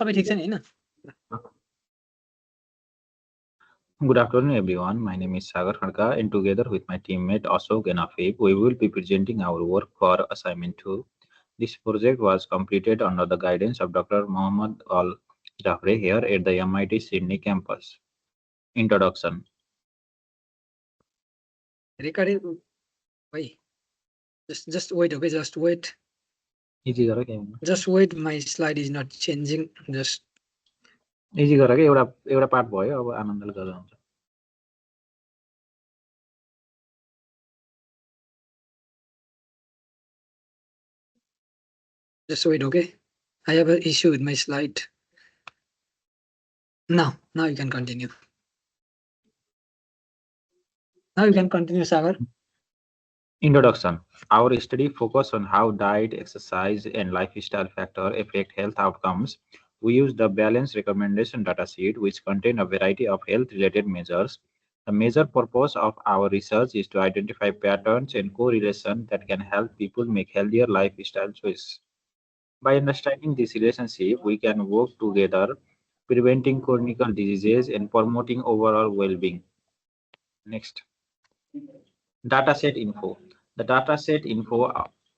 तपाईँ ठिक छ नि हैन? Good afternoon, everyone. My name is Sagar Khadka, and together with my teammate Ashok and Afif, we will be presenting our work for assignment 2. This project was completed under the guidance of Dr. Mohammad Al Jafre here at the MIT Sydney campus. Introduction. Recording. Wait. Just wait, okay? Just wait. Easy गर के Just wait. My slide is not changing. Just easy गर के एउटा एउटा part भयो अब आनन्दले गर्दा हुन्छ wait, okay? I have an issue with my slide. Now you can continue. Now you can continue, Sagar. Introduction. Our study focused on how diet, exercise, and lifestyle factor affect health outcomes. We used the balanced recommendation datasheet, which contain a variety of health-related measures. The major purpose of our research is to identify patterns and correlation that can help people make healthier lifestyle choices. By understanding this relationship, we can work together, preventing chronic diseases and promoting overall well-being. Next. Dataset info. The dataset info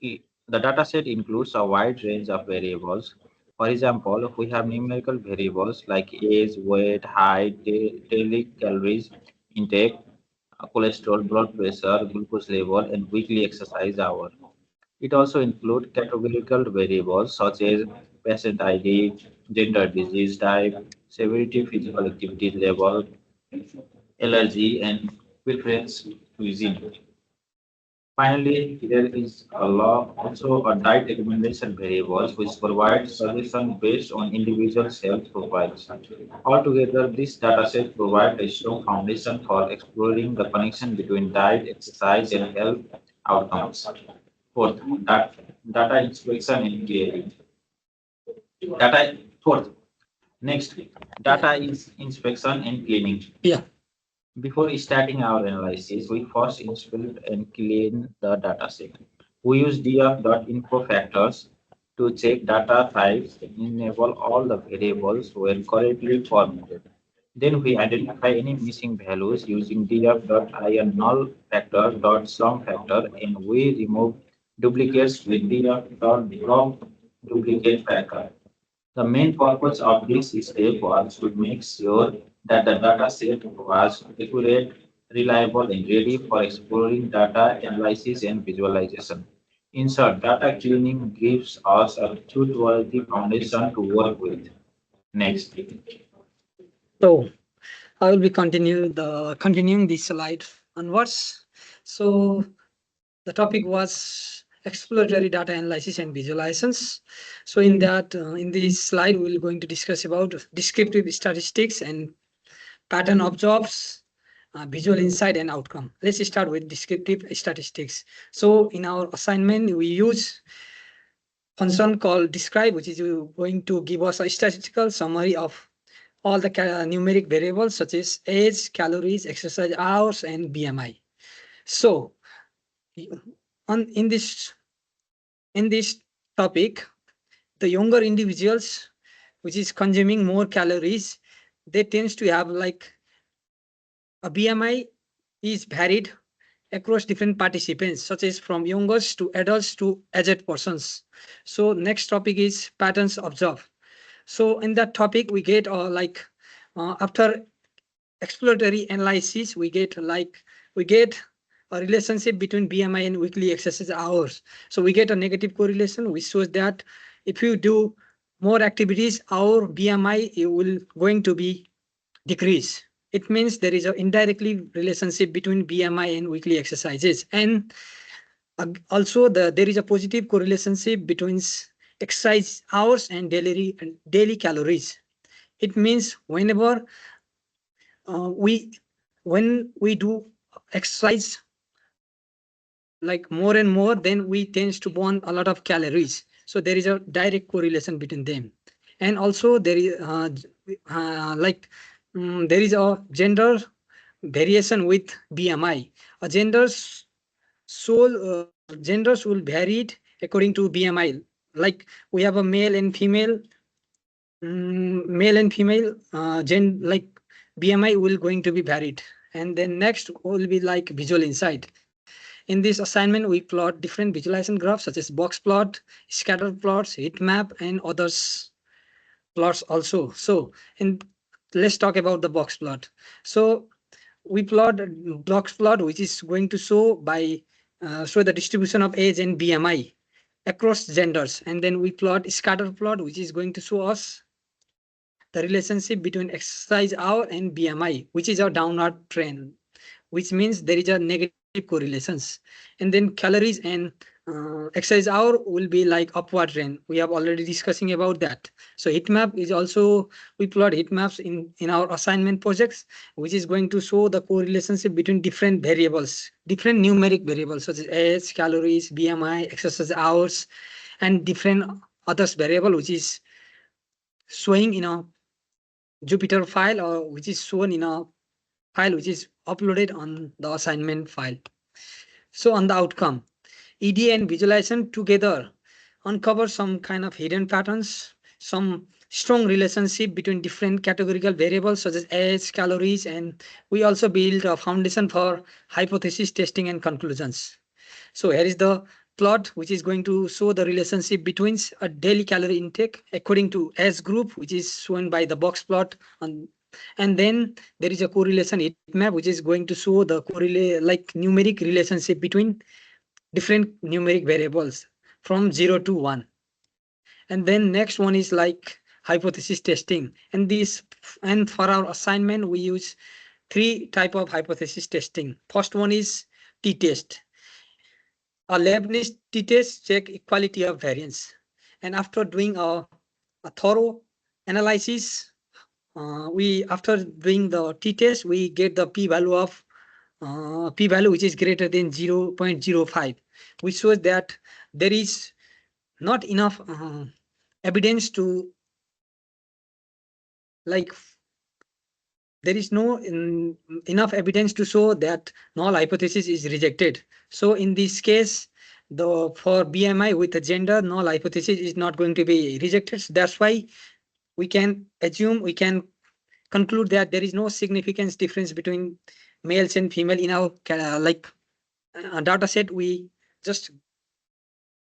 the dataset includes a wide range of variables. For example, we have numerical variables like age, weight, height, daily calories intake, cholesterol, blood pressure, glucose level, and weekly exercise hour. It also includes categorical variables such as patient ID, gender, disease type, severity, physical activity level, allergy, and preference cuisine. Finally, there is also a diet recommendation variables which provide suggestions based on individual health profiles. Altogether, this dataset provides a strong foundation for exploring the connection between diet, exercise, and health outcomes. Fourth, data inspection and clearing. Fourth, next, data is inspection and cleaning. Yeah. Before starting our analysis, we first inspect and clean the dataset. We use df.info factors to check data types and enable all the variables were correctly formatted. Then we identify any missing values using df.null factor dot sum factor and we remove duplicates with df.drop duplicate factor. The main purpose of this step was to make sure that the data set was accurate, reliable, and ready for exploring data analysis and visualization. In short, data cleaning gives us a trustworthy foundation to work with. Next. So I will be continuing this slide onwards. So the topic was exploratory data analysis and visualizations. So in this slide, we will going to discuss about descriptive statistics and pattern of jobs, visual insight and outcome. Let's start with descriptive statistics. So in our assignment, we use function called describe, which is going to give us a statistical summary of all the numeric variables such as age, calories, exercise hours, and BMI. So in this topic, the younger individuals, which is consuming more calories, they tends to have like a BMI is varied across different participants, such as from youngest to adults to aged persons. So next topic is patterns observed. So in that topic, we get after exploratory analysis, we get a relationship between BMI and weekly exercise hours. So we get a negative correlation, which shows that if you do more activities, our BMI will going to be decrease. It means there is an indirectly relationship between BMI and weekly exercises, and also there is a positive correlation between exercise hours and daily calories. It means when we do exercise like more and more, then we tends to burn a lot of calories. So there is a direct correlation between them. And also there is there is a gender variation with BMI. A genders will varied according to BMI. Like we have a male and female Male and female like BMI will going to be varied. And then next will be like visual insight. In this assignment, we plot different visualization graphs such as box plot, scatter plots, heat map, and others plots also. So, in let's talk about the box plot. So we plot a box plot which is going to show the distribution of age and BMI across genders, and then we plot scatter plot which is going to show us the relationship between exercise hour and BMI, which is a downward trend, which means there is a negative correlations. And then calories and exercise hour will be like upward trend. We have already discussing about that. So heat map is also, we plot heat maps in our assignment projects, which is going to show the correlationship between different variables, different numeric variables such as age, calories, BMI, exercise hours, and different others variable which is showing in a Jupyter file, or which is shown in a file which is uploaded on the assignment file. So on the outcome, EDA and visualization together uncover some kind of hidden patterns, some strong relationship between different categorical variables such as age, calories, and we also build a foundation for hypothesis testing and conclusions. So here is the plot which is going to show the relationship between a daily calorie intake according to S group, which is shown by the box plot on, and then there is a correlation heat map which is going to show the like numeric relationship between different numeric variables from 0 to 1. And then next one is like hypothesis testing, and this, and for our assignment we use three type of hypothesis testing. First one is t-test. A Leibniz t-test check equality of variance, and after doing a thorough analysis, we after doing the t-test we get the p-value of p-value which is greater than 0.05, which shows that there is not enough evidence to, like, there is no enough evidence to show that null hypothesis is rejected. So in this case, the for BMI with a gender, null hypothesis is not going to be rejected. So that's why we can assume, we can conclude that there is no significant difference between males and female in our data set we just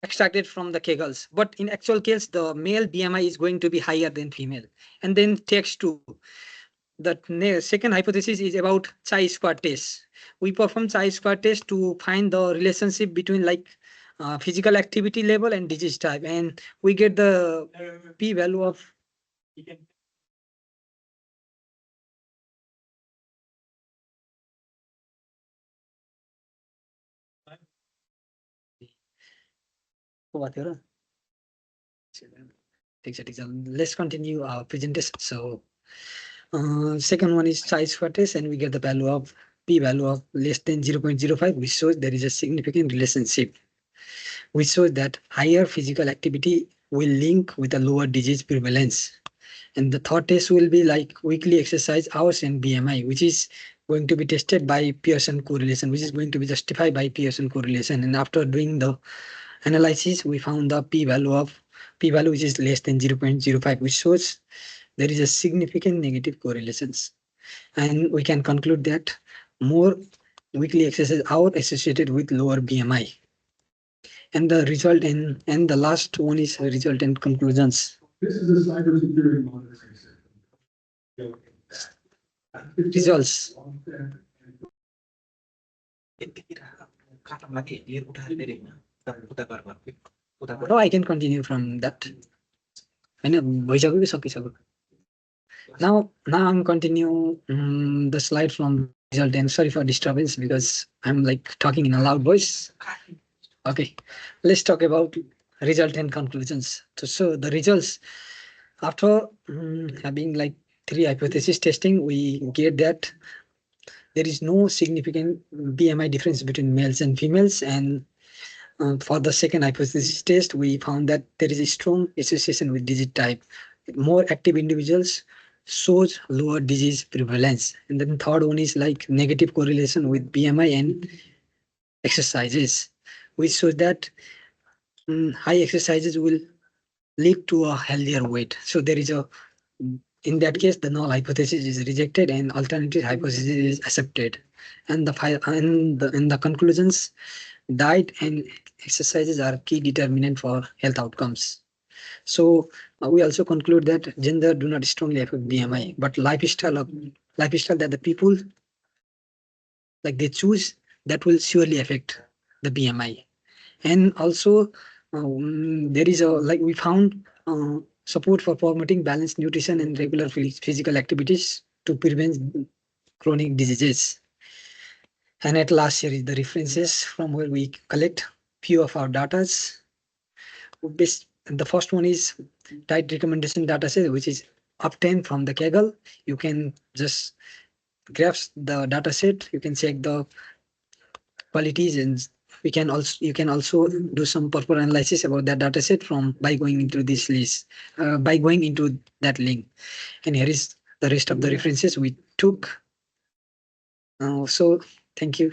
extracted from the Kegels. But in actual case, the male BMI is going to be higher than female. And then text 2. The second hypothesis is about chi-square test. We perform chi-square test to find the relationship between like physical activity level and disease type, and we get the p-value of whatever. Let's continue our presentation. So second one is chi-square test, and we get the value of p-value of less than 0.05, which shows there is a significant relationship, which shows that higher physical activity will link with a lower disease prevalence. And the third test will be like weekly exercise hours and BMI, which is going to be tested by Pearson correlation, which is going to be justified by Pearson correlation. And after doing the analysis, we found the p-value which is less than 0.05, which shows there is a significant negative correlations. And we can conclude that more weekly exercise hour associated with lower BMI. And the result and the last one is result and conclusions. This is a cybersecurity monitoring system. Results. No, I can continue from that. I know now I'm continue the slide from result, and sorry for disturbance because I'm like talking in a loud voice. Okay, let's talk about result and conclusions. So the results after having like three hypothesis testing, we get that there is no significant BMI difference between males and females. And for the second hypothesis test, we found that there is a strong association with disease type. More active individuals shows lower disease prevalence. And then third one is like negative correlation with BMI and exercises, which shows that high exercises will lead to a healthier weight. So there is a, in that case, the null hypothesis is rejected and alternative hypothesis is accepted. And in the conclusions, diet and exercises are key determinant for health outcomes. So we also conclude that gender do not strongly affect BMI, but lifestyle that the people like they choose, that will surely affect the BMI. And also there is a, like we found support for promoting balanced nutrition and regular physical activities to prevent chronic diseases. And at last, here is the references from where we collect few of our datas. The first one is diet recommendation data set, which is obtained from the Kaggle. You can just grasp the data set, you can check the qualities, and you can also do some proper analysis about that data set from by going into this list, by going into that link. And here is the rest of the references we took. So thank you.